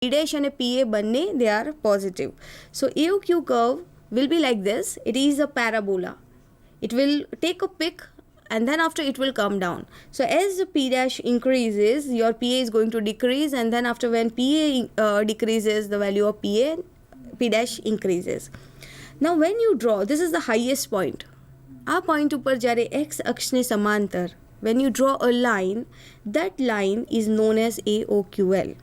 P dash and PA બંને they are positive. So AOQ curve will be like this. It is a parabola. It will take a peak and then after it will come down. So as the P dash increases, your PA is going to decrease, and then after when PA decreases, the value of P dash increases. Now when you draw, this is the highest point. આ point ઉપર જ્યારે x અક્ષને સમાંતર when you draw a line, that line is known as AOQL.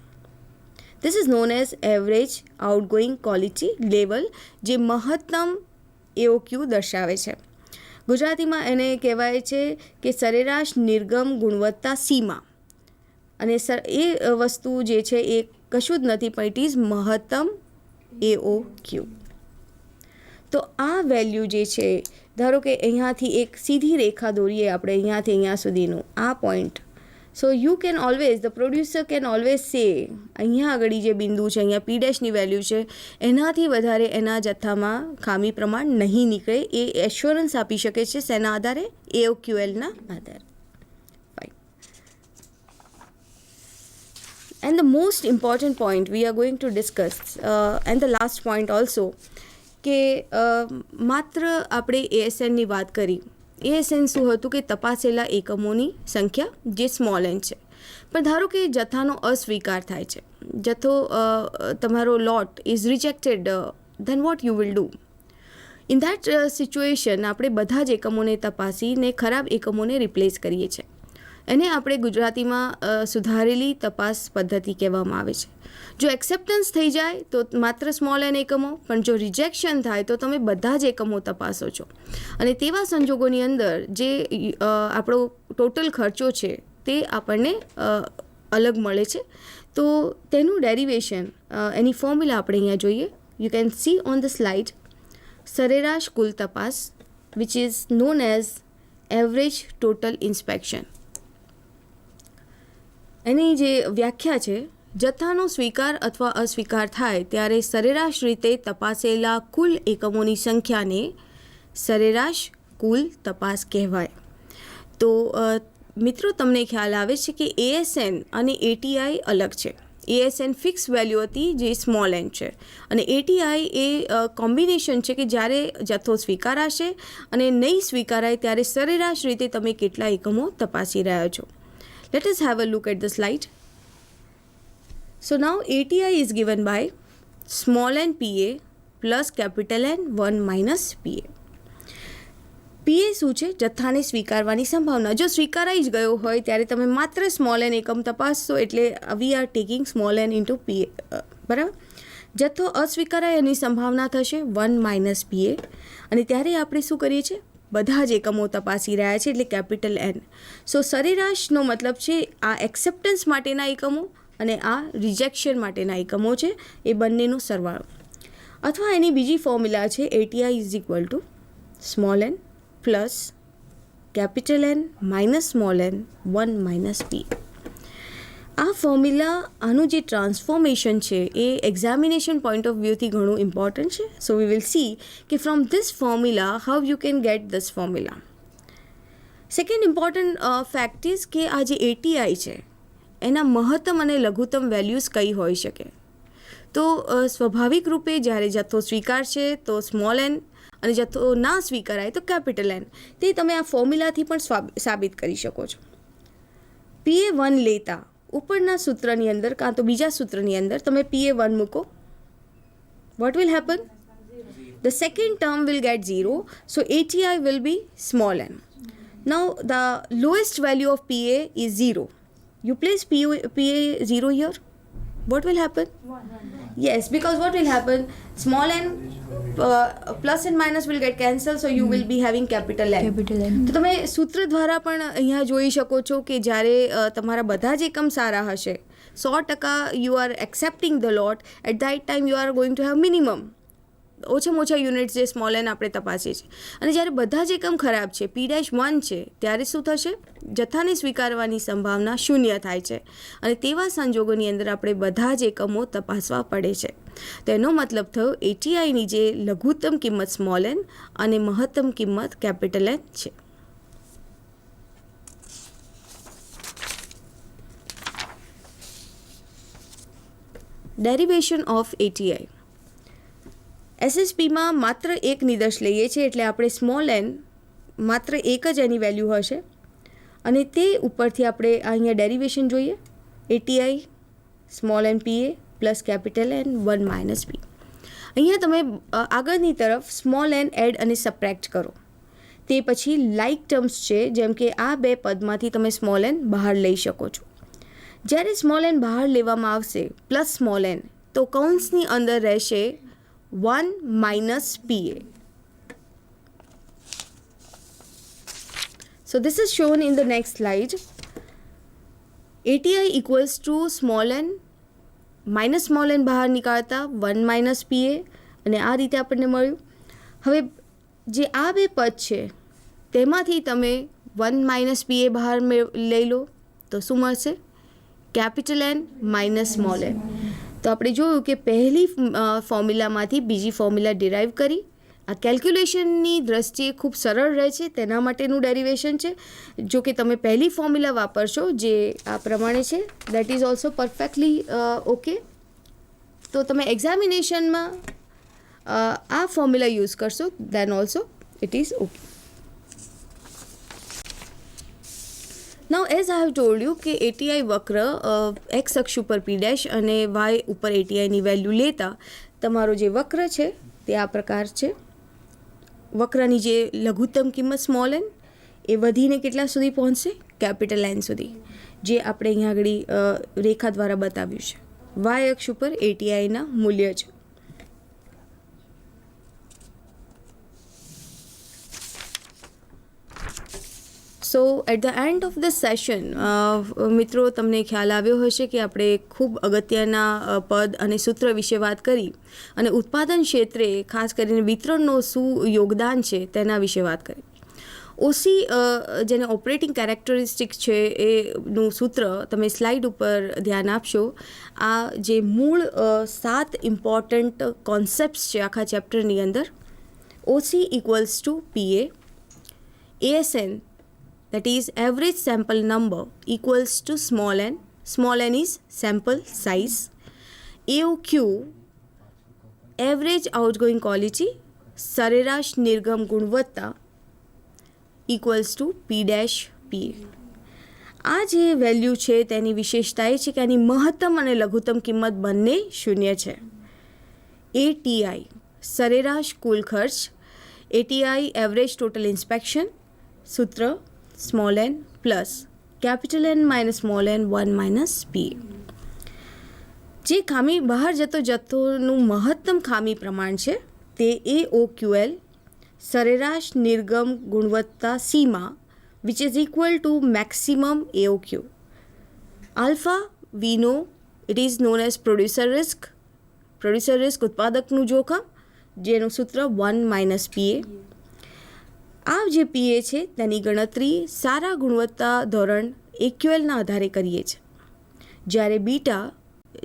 This is known as average outgoing quality level, જે મહત્તમ AOQ દર્શાવે છે. ગુજરાતીમાં એને કહેવાય છે કે સરેરાશ નિર્ગમ ગુણવત્તા સીમા, અને એ વસ્તુ જે છે એ કશું જ નથી પણ ઇટ ઇઝ મહત્તમ AOQ. તો આ વેલ્યુ જે છે, ધારો કે અહીંયાથી એક સીધી રેખા દોરીએ આપણે અહીંયાથી અહીંયા સુધીનું આ point. So you can always, the producer can always say, અહીંયા આગળ જે બિંદુ છે, અહીંયા પી ડેશની વેલ્યુ છે, એનાથી વધારે એના જથ્થામાં ખામી પ્રમાણ નહીં નીકળે, એ એશ્યોરન્સ આપી શકે છે. શેના આધારે? AOQLના આધારે. Fine. And the most important point we are going to discuss, and the last point also, કે માત્ર આપણે ASNની વાત કરી. ASN શું હતું કે તપાસેલા એકમોની સંખ્યા, જે સ્મોલ એન છે. પણ ધારો કે જથ્થાનો અસ્વીકાર થાય છે, જથ્થો તમારો lot is rejected, then what you will do? In that situation આપણે બધા જ એકમોને તપાસીને ખરાબ એકમોને રિપ્લેસ કરીએ છીએ. એને આપણે ગુજરાતીમાં સુધારેલી તપાસ પદ્ધતિ કહેવામાં આવે છે. જો એક્સેપ્ટન્સ થઈ જાય તો માત્ર સ્મોલ એન એકમો, પણ જો રિજેક્શન થાય તો તમે બધા જ એકમો તપાસો છો. અને તેવા સંજોગોની અંદર જે આપણો ટોટલ ખર્ચો છે તે આપણને અલગ મળે છે. તો તેનું ડેરિવેશન, એની ફોર્મ્યુલા આપણે અહીંયા જોઈએ. You can see on the slide. સરેરાશ કુલ તપાસ, which is known as average total inspection. એની જે વ્યાખ્યા છે, જથ્થાનો સ્વીકાર અથવા અસ્વીકાર થાય ત્યારે સરેરાશ રીતે તપાસેલા કુલ એકમોની સંખ્યાને સરેરાશ કુલ તપાસ કહેવાય. તો મિત્રો, તમને ખ્યાલ આવે છે કે ASN અને ATI અલગ છે. ASN ફિક્સ વેલ્યુ હતી, જે સ્મોલ એન છે, અને ATI એ કોમ્બિનેશન છે કે જ્યારે જથ્થો સ્વીકારાશે અને નહીં સ્વીકારાય ત્યારે સરેરાશ રીતે તમે કેટલા એકમો તપાસી રહ્યા છો. Let us have a look at the slide. So now ATI is given by small n PA plus capital N 1 minus PA. PA શું છે? જથ્થાને સ્વીકારવાની સંભાવના. જો સ્વીકારાઈ જ ગયો હોય ત્યારે તમે માત્ર સ્મોલ એન એકમ તપાસશો, એટલે we are taking small N into PA. બરાબર? જથ્થો અસ્વીકારાય એની સંભાવના થશે 1 માઇનસ PA, અને ત્યારે આપણે શું કરીએ છીએ? બધા જ એકમો તપાસી રહ્યા છે, એટલે કેપિટલ N. સો સરેરાશનો મતલબ છે આ એક્સેપ્ટન્સ માટેના એકમો અને આ રિજેક્શન માટેના એકમો છે, એ બંનેનો સરવાળો. અથવા એની બીજી ફોર્મ્યુલા છે ATI is equal to small N plus capital N minus small N 1 minus P. આ ફોર્મ્યુલા, આનું જે ટ્રાન્સફોર્મેશન છે એ એક્ઝામિનેશન પોઈન્ટ ઓફ વ્યૂથી ઘણું ઇમ્પોર્ટન્ટ છે. સો વી વિલ સી કે from this formula how you can get this formula. Second important fact is કે આ જે ATI છે એના મહત્તમ અને લઘુત્તમ વેલ્યુઝ કઈ હોઈ શકે? તો સ્વાભાવિક રૂપે જ્યારે જથ્થો સ્વીકારશે તો સ્મોલ એન, અને જથ્થો ના સ્વીકારાય તો કેપિટલ N. તે તમે આ ફોર્મ્યુલાથી પણ સાબિત કરી શકો છો. PA1 લેતા ઉપરના સૂત્રની અંદર કાં તો બીજા સૂત્રની અંદર તમે PA1 મૂકો, what will happen? The second term will get 0, so ATI will be small n. Now the lowest value of PA is 0. You place PA 0 here, what will happen? Yes, because what will happen? Small n plus and minus will get cancelled, so you will be having capital N. તો તમે સૂત્ર દ્વારા પણ અહીંયા જોઈ શકો છો કે જ્યારે તમારા બધા જ એકમ સારા હશે, 100% you are accepting the lot, at that time you are going to have minimum ઓછામાં ઓછા યુનિટ્સ જે સ્મોલ એન આપણે તપાસીએ છીએ. અને જ્યારે બધા જ એકમ ખરાબ છે, P-1 છે, ત્યારે શું થશે? જથ્થાને સ્વીકારવાની સંભાવના શૂન્ય થાય છે, અને તેવા સંજોગોની અંદર આપણે બધા જ એકમો તપાસવા પડે છે. તો એનો મતલબ થયો ATIની જે લઘુત્તમ કિંમત સ્મોલ એન અને મહત્તમ કિંમત કેપિટલ N છે. Derivation of ATI. એસએસપીમાં માત્ર એક નિદર્શ લઈએ છીએ એટલે આપણે સ્મોલ એન માત્ર એક જ એની વેલ્યુ હશે અને તે ઉપરથી આપણે અહીંયા ડેરિવેશન જોઈએ. એટીઆઈ સ્મોલ એન પીએ પ્લસ કેપિટલ એન 1 માઇનસ પી. અહીંયા તમે આગળની તરફ સ્મોલ એન એડ અને સબટ્રેક્ટ કરો. તે પછી લાઇક ટર્મ્સ છે, જેમ કે આ બે પદમાંથી તમે સ્મોલ એન બહાર લઈ શકો છો. જ્યારે સ્મોલ એન બહાર લેવામાં આવશે પ્લસ સ્મોલ એન, તો કૌંસની અંદર રહેશે 1 minus PA. So this is shown in the next slide. ATI equals to small n minus small n બહાર નીકાળતા 1 minus PA અને આ રીતે આપણને મળ્યું. હવે જે આ બે પદ છે તેમાંથી તમે 1 minus PA બહાર લઈ લો તો શું મળશે? Capital N minus small N. તો આપણે જોયું કે પહેલી ફોર્મ્યુલામાંથી બીજી ફોર્મ્યુલા ડિરાઈવ કરી. આ કેલ્ક્યુલેશનની દ્રષ્ટિએ ખૂબ સરળ રહે છે, તેના માટેનું ડેરિવેશન છે. જો કે તમે પહેલી ફોર્મ્યુલા વાપરશો જે આ પ્રમાણે છે, that is also perfectly okay. તો તમે એક્ઝામિનેશનમાં આ ફોર્મ્યુલા યુઝ કરશો then also it is okay. Now as I have told you કે એટીઆઈ વક્ર એક્સ અક્ષ ઉપર પી ડેશ અને વાય ઉપર એટીઆઈની વેલ્યુ લેતા તમારો જે વક્ર છે તે આ પ્રકાર છે. વક્રની જે લઘુત્તમ કિંમત સ્મોલ એન એ વધીને કેટલા સુધી પહોંચશે? કેપિટલ એન સુધી, જે આપણે અહીંયા આગળ રેખા દ્વારા બતાવ્યું છે. વાય અક્ષ ઉપર એટીઆઈના મૂલ્ય છે. So at the end of the session મિત્રો તમને ખ્યાલ આવ્યો હશે કે આપણે ખૂબ અગત્યના પદ અને સૂત્ર વિશે વાત કરી અને ઉત્પાદન ક્ષેત્રે ખાસ કરીને વિતરણનું શું યોગદાન છે તેના વિશે વાત કરી. ઓસી જેને ઓપરેટિંગ કેરેક્ટરિસ્ટિક છે એનું સૂત્ર તમે સ્લાઇડ ઉપર ધ્યાન આપશો. આ જે મૂળ 7 ઇમ્પોર્ટન્ટ કોન્સેપ્ટ્સ છે આખા ચેપ્ટરની અંદર. OC equals to PA, ASN that is average sample number equals to small n is sample size. AOQ average outgoing quality સરેરાશ નિર્ગમ ગુણવત્તા equals to P dash P. આ જે વેલ્યુ છે તેની વિશેષતા એ છે કે આની મહત્તમ અને લઘુત્તમ કિંમત બંને શૂન્ય છે. ATI સરેરાશ કુલ ખર્ચ, ATI એવરેજ ટોટલ ઇન્સ્પેક્શન, સૂત્ર small N plus capital N minus small N 1 minus p. જે ખામી બહાર જતો જથ્થોનું મહત્તમ ખામી પ્રમાણ છે તે AOQL સરેરાશ નિર્ગમ ગુણવત્તા સીમા which is equal to maximum AOQ. Alpha we know it is known as producer risk ઉત્પાદકનું જોખમ, જેનું સૂત્ર 1 માઇનસ પીએ. આ જે પીએ છે તેની ગણતરી સારા ગુણવત્તા ધોરણ AQLના આધારે કરીએ છીએ. જ્યારે બીટા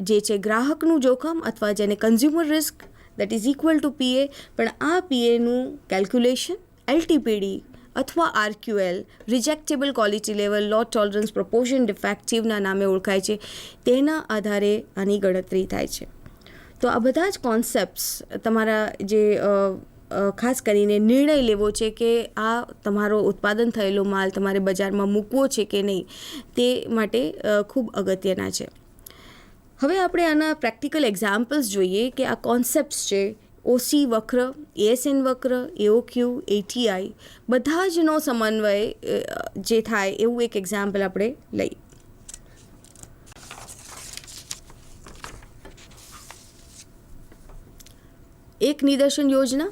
જે છે ગ્રાહકનું જોખમ અથવા જેને consumer risk that is equal to PA, પણ આ પીએનું કેલ્ક્યુલેશન એલટીપીડી અથવા RQL rejectable quality level lot tolerance proportion ડિફેક્ટિવના નામે ઓળખાય છે. તેના આધારે આની ગણતરી થાય છે. તો આ બધા જ કોન્સેપ્ટ્સ તમારા જે ખાસ કરીને નિર્ણય લેવો છે કે આ તમારો ઉત્પાદન થયેલો માલ તમારે બજારમાં મૂકવો છે કે નહીં, તે માટે ખૂબ અગત્યના છે. હવે આપણે આના પ્રેક્ટિકલ એક્ઝામ્પલ્સ જોઈએ કે આ કોન્સેપ્ટ્સ છે ઓસી વક્ર, એએસએન વક્ર, એઓક્યુ, એટીઆઈ બધા જનો સમન્વય જે થાય એવું એક એક્ઝામ્પલ આપણે લઈએ. એક નિદર્શન યોજના.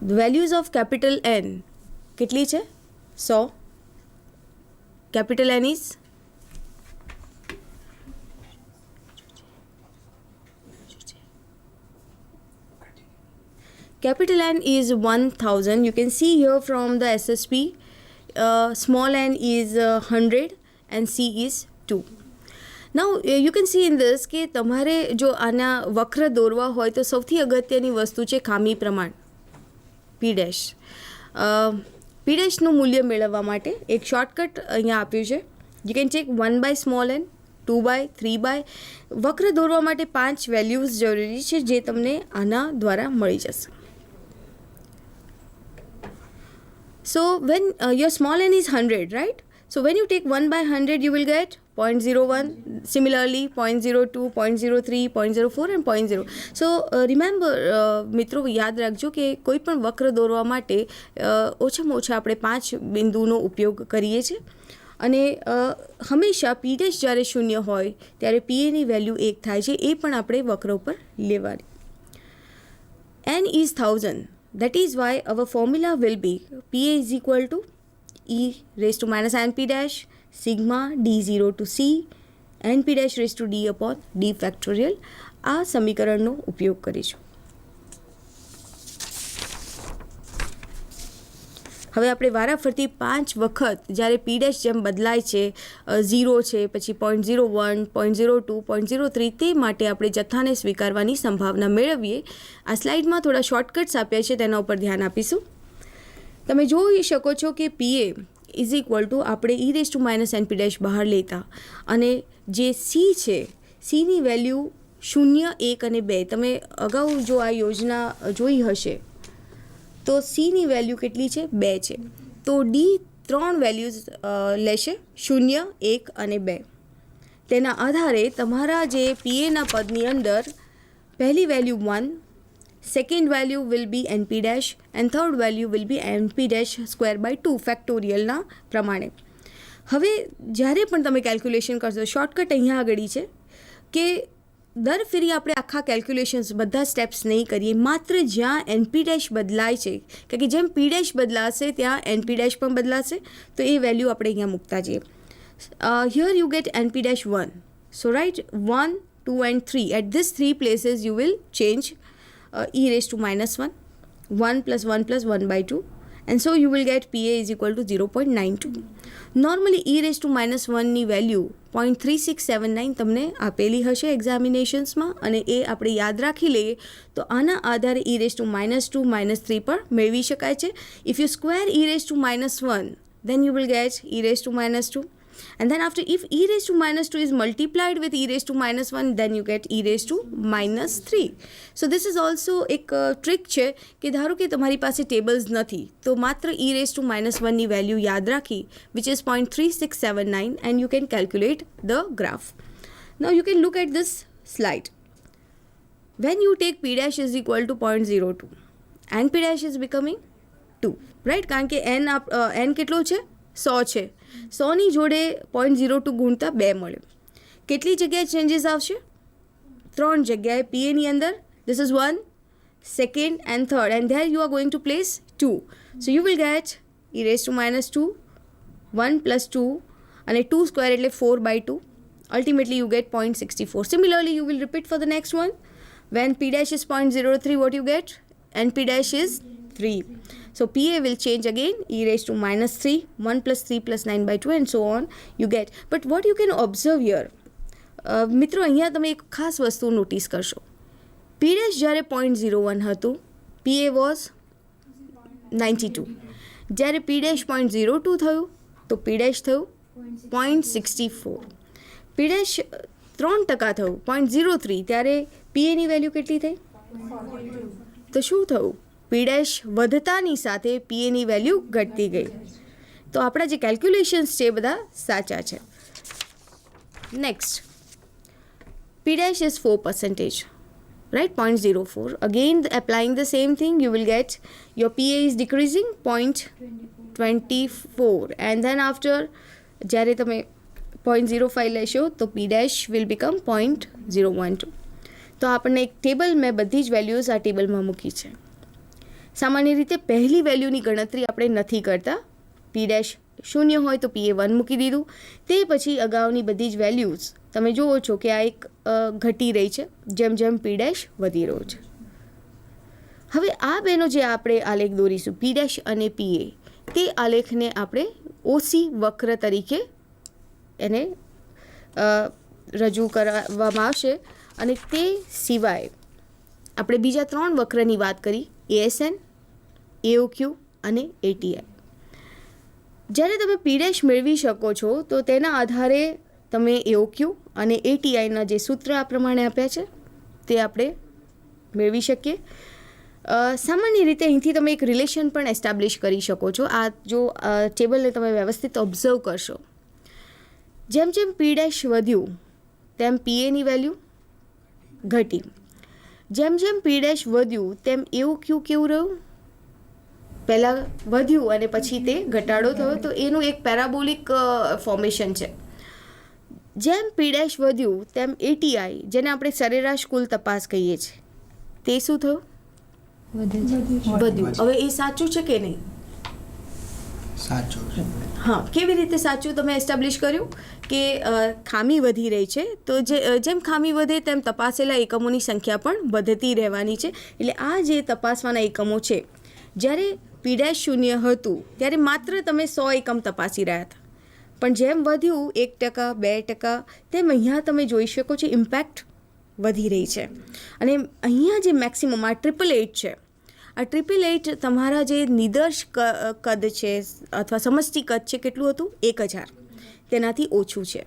The values of capital N કેટલી છે? 100. Capital N is capital N is 1000. You can see here from the SSP small n is 100 and C is 2. Now you can see in this કે તમારે જો આના વક્ર દોરવા હોય તો સૌથી અગત્યની વસ્તુ છે ખામી પ્રમાણ પી ડેશ. પી ડેશનું મૂલ્ય મેળવવા માટે એક શોર્ટકટ અહીંયા આપ્યું છે. You can take 1 by small N, 2 by 3 by. વક્ર દોરવા માટે 5 વેલ્યુઝ જરૂરી છે જે તમને આના દ્વારા મળી જશે. So when your small n is 100, right? So when you take 1 by 100, you will get 0.01. Similarly, 0.02, 0.03, 0.04 and 0.0. So remember, મિત્રો યાદ રાખજો કે કોઈ પણ વક્ર દોરવા માટે ઓછામાં ઓછા આપણે 5 બિંદુનો ઉપયોગ કરીએ છીએ અને હંમેશા પી ડેશ જ્યારે શૂન્ય હોય ત્યારે પીએની વેલ્યુ 1 થાય છે, એ પણ આપણે વક્ર ઉપર લેવાની. n is 1000. That is why our formula will be PA is equal to e raised to minus np dash sigma d0 to c np dash raised to d upon d factorial. આ સમીકરણનો ઉપયોગ કરીશું. હવે આપણે વારાફરતી 5 વખત જ્યારે પી dash જેમ બદલાય છે, 0 છે, પછી 0.01, 0.02, 0.03, તે માટે આપણે જથ્થાને સ્વીકારવાની સંભાવના મેળવીએ. આ સ્લાઇડમાં થોડા શોર્ટકટ્સ આપ્યા છે, તેના ઉપર ધ્યાન આપીશું. તમે જોઈ શકો છો કે પીએ ઇઝ ઇક્વલ ટુ આપણે e raise to minus NP dash બહાર લેતા અને જે સી છે, સીની વેલ્યુ 0, 1 અને 2. તમે અગાઉ જો આ યોજના જોઈ હશે તો સીની વેલ્યુ કેટલી છે? 2 છે. તો ડી 3 વેલ્યુઝ લેશે, 0, 1 અને 2. તેના આધારે તમારા જે પીએના પદની અંદર પહેલી value 1, second value will be NP dash and third value will be NP dash square by 2 ફેક્ટોરિયલના પ્રમાણે. હવે જ્યારે પણ તમે કેલ્ક્યુલેશન કરશો, શોર્ટકટ અહીંયા આગળ છે કે દર ફેરી આપણે આખા કેલ્ક્યુલેશન્સ બધા સ્ટેપ્સ નહીં કરીએ, માત્ર જ્યાં એનપી ડેશ બદલાય છે, કારણ કે જેમ પી ડેશ બદલાશે ત્યાં એનપી ડેશ પણ બદલાશે, તો એ વેલ્યુ આપણે અહીંયા મૂકતા જઈએ. Here you get NP dash 1. So right, 1, 2 and 3. At these 3 places you will change e raised to minus 1, 1 plus 1 plus 1 by 2, and so you will get PA is equal to 0.92. Normally e raise to minus 1ની value 0.3679 તમને આપેલી હશે એક્ઝામિનેશન્સમાં, અને એ આપણે યાદ રાખી લઈએ તો આના આધારે e રેઝ ટુ -2, -3 પણ મેળવી શકાય છે. If you square e raise to -1, then you will get e raised to -2, and then after if e raised to -2 is multiplied with e raised to -1, then you get e raised to -3. so this is also એક trick છે કે ધારો કે તમારી પાસે tables નથી તો માત્ર e raised to -1ની વેલ્યુ યાદ રાખી, which is 0.3679, and you can calculate the graph. Now you can look at this slide. When you take p dash is equal to 0.02 and p dash is becoming 2, right? કારણ કે n કેટલો છે? 100 છે. 100ની જોડે 0.02 ગુણતા 2 મળ્યો. કેટલી જગ્યાએ ચેન્જીસ આવશે? 3 જગ્યાએ પીએની અંદર. This is 1, second and third, and there you are going to place 2. So you will get e raised to -2, 1 plus 2, અને 2 square એટલે 4 by 2. Ultimately you get 0.64. Similarly you will repeat for the next one. When p dash is 0.03, what you get? And p dash is 3. So PA will change again, e raised to -3, 1 plus 3 plus 9 by 2, and so on you get. But what you can observe here, મિત્રો અહીંયા તમે એક ખાસ વસ્તુ notice કરશો. P dash જ્યારે 0.01 હતું, PA was 92. જ્યારે P dash 0.02 થયું તો P dash થયું 0.64. P dash 3% થયું 0.03, ત્યારે PAની વેલ્યુ કેટલી થઈ? 42. તો શું થયું? પી ડેશ વધતાની સાથે પીએની વેલ્યુ ઘટતી ગઈ. તો આપણા જે કેલ્ક્યુલેશન્સ છે એ બધા સાચા છે. Next, P dash is 4%, right? 0.04. Again applying the same thing, you will get your PA is decreasing 0.24, and then after જ્યારે તમે 0.05 લેશો તો પી ડેશ વિલ બીકમ 0.012. તો આપણને એક ટેબલ મેં બધી જ વેલ્યુઝ આ ટેબલમાં મૂકી છે. સામાન્ય રીતે પહેલી વેલ્યુની ગણતરી આપણે નથી કરતા. પી ડેશ 0 હોય તો PA 1 મૂકી દીધું. તે પછી અગાઉની બધી જ વેલ્યુઝ તમે જુઓ છો કે આ એક ઘટી રહી છે જેમ જેમ પી ડેશ વધી રહ્યો છે. હવે આ બેનો જે આપણે આલેખ દોરીશું, પી ડેશ અને PA, તે આલેખને આપણે ઓસી વક્ર તરીકે એને રજૂ કરવામાં આવશે. અને તે સિવાય આપણે બીજા 3 વક્રની વાત કરી, ASN, AOQ અને ATI. જ્યારે તમે પી ડેશ મેળવી શકો છો તો તેના આધારે તમે AOQ અને ATIના જે સૂત્ર આ પ્રમાણે આપ્યા છે તે આપણે મેળવી શકીએ. સામાન્ય રીતે અહીંથી તમે એક રિલેશન પણ એસ્ટાબ્લિશ કરી શકો છો. આ જો ટેબલને તમે વ્યવસ્થિત ઓબ્ઝર્વ કરશો, જેમ જેમ P' વધ્યું તેમ PAની વેલ્યુ ઘટી, જેમ જેમ P' વધ્યું તેમ AOQ કેવું રહ્યું, પહેલાં વધ્યું અને પછી તે ઘટાડો થયો, તો એનું એક પેરાબોલિક ફોર્મેશન છે. જેમ P' વધ્યું તેમ ATI, જેને આપણે સરેરાશ કુલ તપાસ કહીએ છીએ, તે શું થયું, વધ્યું. હવે એ સાચું છે કે નહીં? સાચું છે. હા, કેવી રીતે સાચું તમે એસ્ટાબ્લિશ કર્યું કે ખામી વધી રહી છે, તો જેમ ખામી વધે તેમ તપાસેલા એકમોની સંખ્યા પણ વધતી રહેવાની છે. એટલે આ જે તપાસવાના એકમો છે, જ્યારે P' શૂન્ય હતું ત્યારે માત્ર તમે 100 એકમ તપાસી રહ્યા હતા, પણ જેમ વધ્યું 1%, 2%, તેમ અહીંયા તમે જોઈ શકો છો ઇમ્પેક્ટ વધી રહી છે. અને અહીંયા જે મેક્સિમમ આ 888 છે, આ 888 તમારા જે નિદર્શ કદ છે અથવા સમષ્ટિ કદ છે, કેટલું હતું, 1000, તેનાથી ઓછું છે.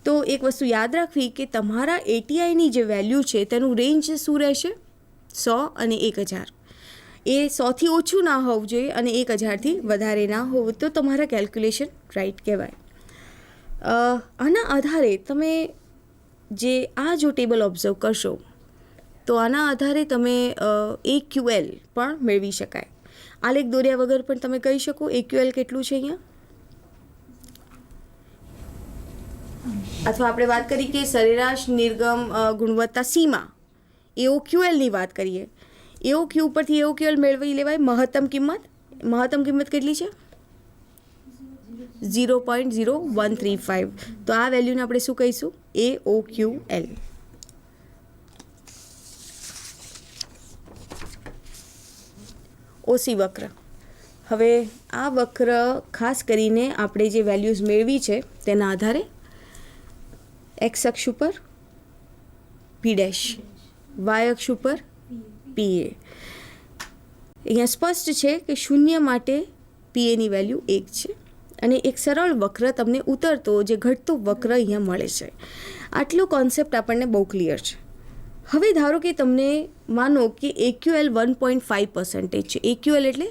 તો એક વસ્તુ યાદ રાખવી કે તમારા ATIની જે વેલ્યુ છે તેનું રેન્જ શું રહેશે, 100 અને 1000. એ 100થી ઓછું ના હોવું જોઈએ અને 1000થી વધારે ના હોવું, તો તમારા કેલ્ક્યુલેશન રાઈટ કહેવાય. આના આધારે તમે જે આ જો ટેબલ ઓબ્ઝર્વ કરશો, તો આના આધારે તમે AQL પણ મેળવી શકાય. આલેખ દોર્યા વગર પણ તમે કહી શકો AQL કેટલું છે અહીંયા. અથવા આપણે વાત કરી કે સરેરાશ નિર્ગમ ગુણવત્તા સીમા, AOQLની વાત કરીએ, AOQ પરથી AOQL મેળવી લેવાય. મહત્તમ કિંમત કેટલી છે, 0.0135. તો આ વેલ્યુને આપણે શું કહીશું, AOQL. OC વક્ર. હવે આ વક્ર ખાસ કરીને આપણે જે વેલ્યુઝ મેળવી છે તેના આધારે x અક્ષ ઉપર P', y અક્ષ ઉપર PA. અહીંયા સ્પષ્ટ છે કે શૂન્ય માટે PAની વેલ્યુ 1 છે અને એક સરળ વક્ર તમને ઉતરતો જે ઘટતો વક્ર અહીંયા મળે છે. આટલો કોન્સેપ્ટ આપણને બહુ ક્લિયર છે. હવે ધારો કે તમને માનો કે AQL 1.5% છે. AQL એટલે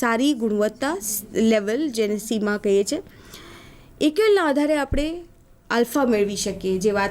સારી ગુણવત્તા લેવલ, જેને સીમા કહીએ છીએ. AQLના આધારે આપણે આલ્ફા મેળવી શકીએ, જે વાત